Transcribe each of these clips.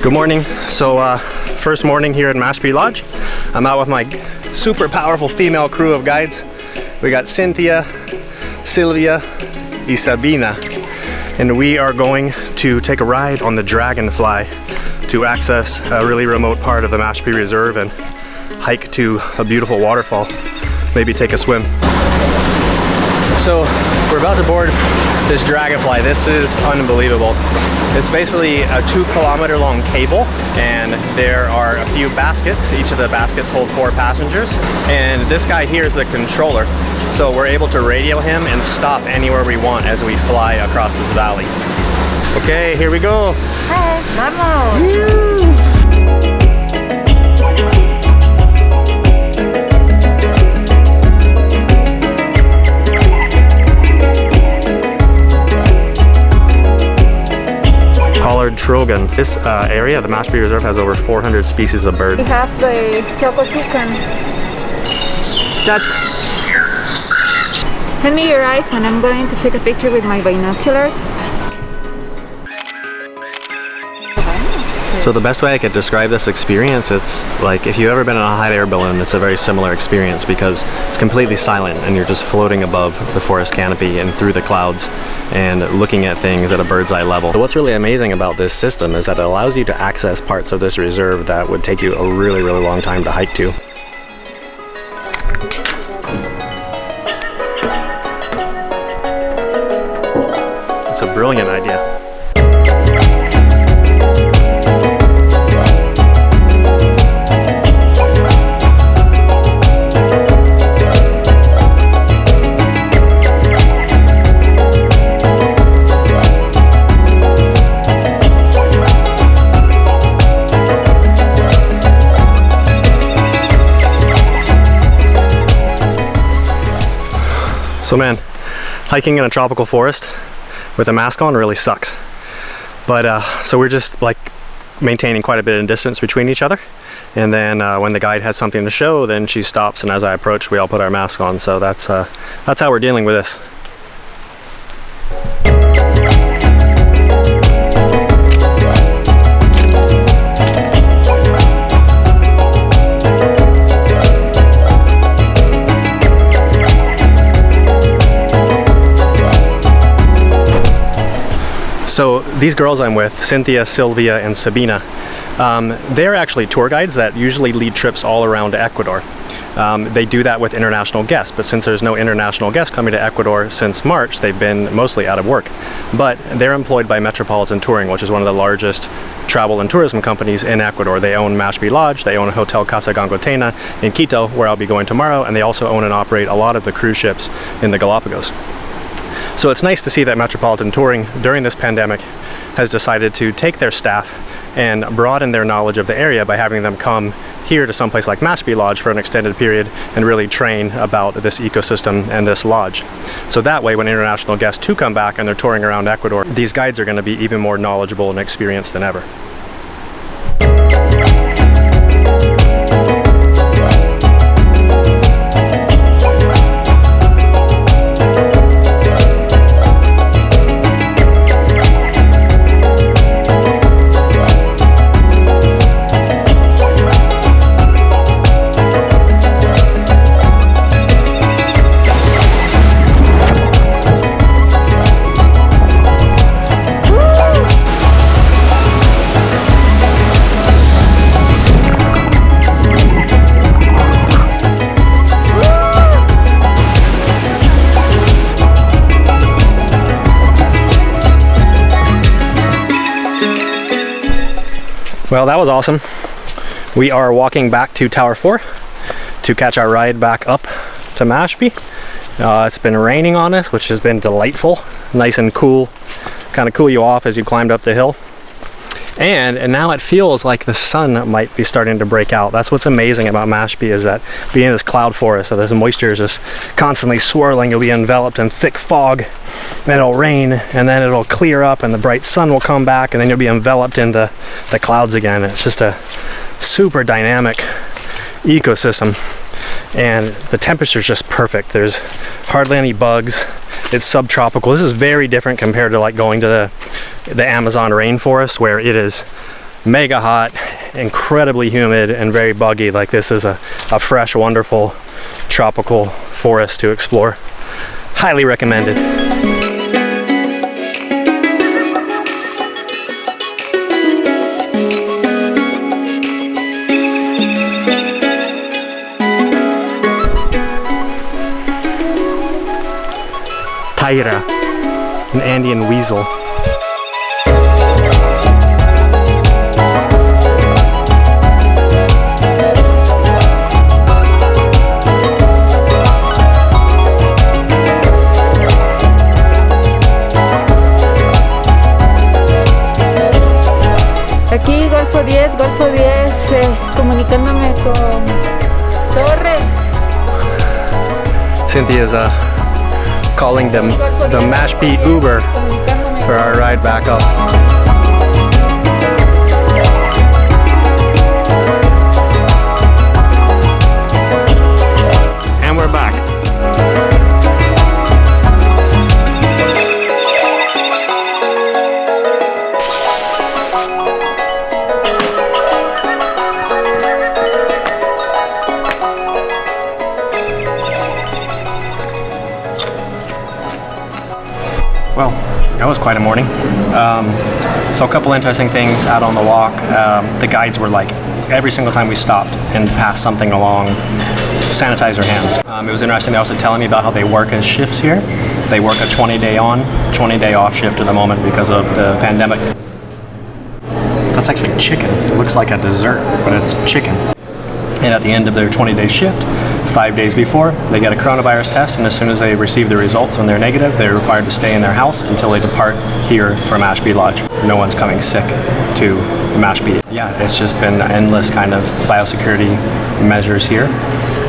Good morning. So first morning here at Mashpi Lodge. I'm out with my super powerful female crew of guides. We got Cynthia, Sylvia, Isabina, and we are going to take a ride on the Dragonfly to access a really remote part of the Mashpi Reserve and hike to a beautiful waterfall, maybe take a swim. So we're about to board this Dragonfly. This is unbelievable. It's basically a 2-kilometer long cable, and there are a few baskets. Each of the baskets hold 4 passengers, and this guy here is the controller. So we're able to radio him and stop anywhere we want as we fly across this valley. Okay, here we go. Hey, vamos! Collared Trogon. This area, the Mashpi Reserve, has over 400 species of birds. We have the choco toucan. That's... Hand me your iPhone. I'm going to take a picture with my binoculars. So the best way I could describe this experience, it's like if you've ever been in a hot air balloon, it's a very similar experience because it's completely silent and you're just floating above the forest canopy and through the clouds and looking at things at a bird's eye level. So what's really amazing about this system is that it allows you to access parts of this reserve that would take you a really, really long time to hike to. It's a brilliant idea. So man, hiking in a tropical forest with a mask on really sucks. But so we're just like maintaining quite a bit of distance between each other. And then when the guide has something to show, then she stops, and as I approach, we all put our mask on. So that's how we're dealing with this. So these girls I'm with, Cynthia, Sylvia, and Sabina, they're actually tour guides that usually lead trips all around Ecuador. They do that with international guests, but since there's no international guests coming to Ecuador since March, they've been mostly out of work. But they're employed by Metropolitan Touring, which is one of the largest travel and tourism companies in Ecuador. They own Mashpi Lodge, they own a Hotel Casa Gangotena in Quito, where I'll be going tomorrow, and they also own and operate a lot of the cruise ships in the Galapagos. So it's nice to see that Metropolitan Touring during this pandemic has decided to take their staff and broaden their knowledge of the area by having them come here to someplace like Mashpi Lodge for an extended period and really train about this ecosystem and this lodge. So that way, when international guests do come back and they're touring around Ecuador, these guides are going to be even more knowledgeable and experienced than ever. Well, that was awesome. We are walking back to Tower 4 to catch our ride back up to Mashpi. It's been raining on us, which has been delightful. Nice and cool, kind of cool you off as you climbed up the hill. And now it feels like the sun might be starting to break out. That's what's amazing about Mashpi, is that being in this cloud forest, so this moisture is just constantly swirling. You'll be enveloped in thick fog, then it'll rain, and then it'll clear up, and the bright sun will come back, and then you'll be enveloped in the clouds again. It's just a super dynamic ecosystem, and the temperature is just perfect. There's hardly any bugs. It's subtropical. This is very different compared to like going to the Amazon rainforest, where it is mega hot, incredibly humid, and very buggy. Like, this is a fresh, wonderful tropical forest to explore. Highly recommended. Taira, an Andean weasel. Aquí Golfo 10, comunicándome con Torres. Cynthia's calling them the Mashpi Uber for our ride back up. And we're back. Well, that was quite a morning. So a couple interesting things out on the walk. The guides were like, every single time we stopped and passed something along, sanitize your hands. It was interesting. They also telling me about how they work as shifts here. They work a 20-day on, 20-day off shift at the moment because of the pandemic. That's actually chicken. It looks like a dessert, but it's chicken. And at the end of their 20-day shift, 5 days before, they get a coronavirus test, and as soon as they receive the results and they're negative, they're required to stay in their house until they depart here for Mashpi Lodge. No one's coming sick to Mashpi. Yeah, it's just been endless kind of biosecurity measures here.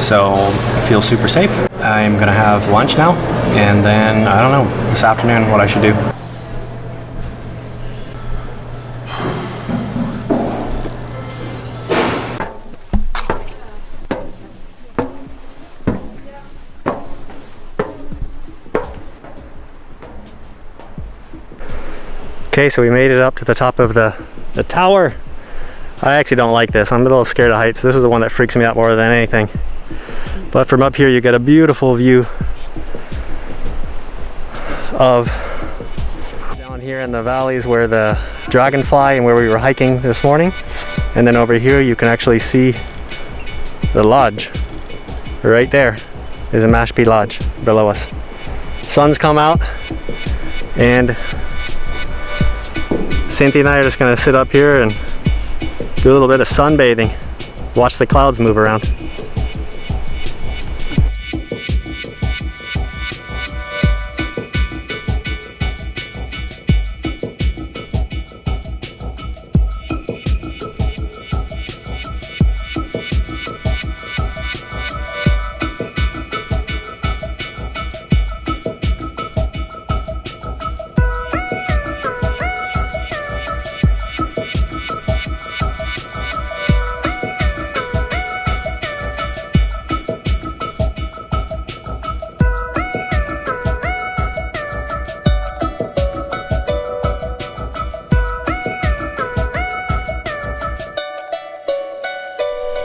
So I feel super safe. I'm gonna have lunch now, and then, I don't know, this afternoon what I should do. Okay, so we made it up to the top of the tower. I actually don't like this. I'm a little scared of heights. This is the one that freaks me out more than anything. But from up here you get a beautiful view of down here in the valleys where the dragonfly and where we were hiking this morning. And then over here you can actually see the lodge. Right there is a Mashpi Lodge below us. Sun's come out, and Cynthia and I are just gonna sit up here and do a little bit of sunbathing. Watch the clouds move around.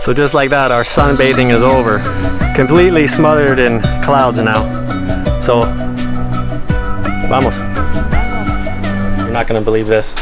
So just like that, our sunbathing is over. Completely smothered in clouds now. So, vamos. You're not gonna believe this.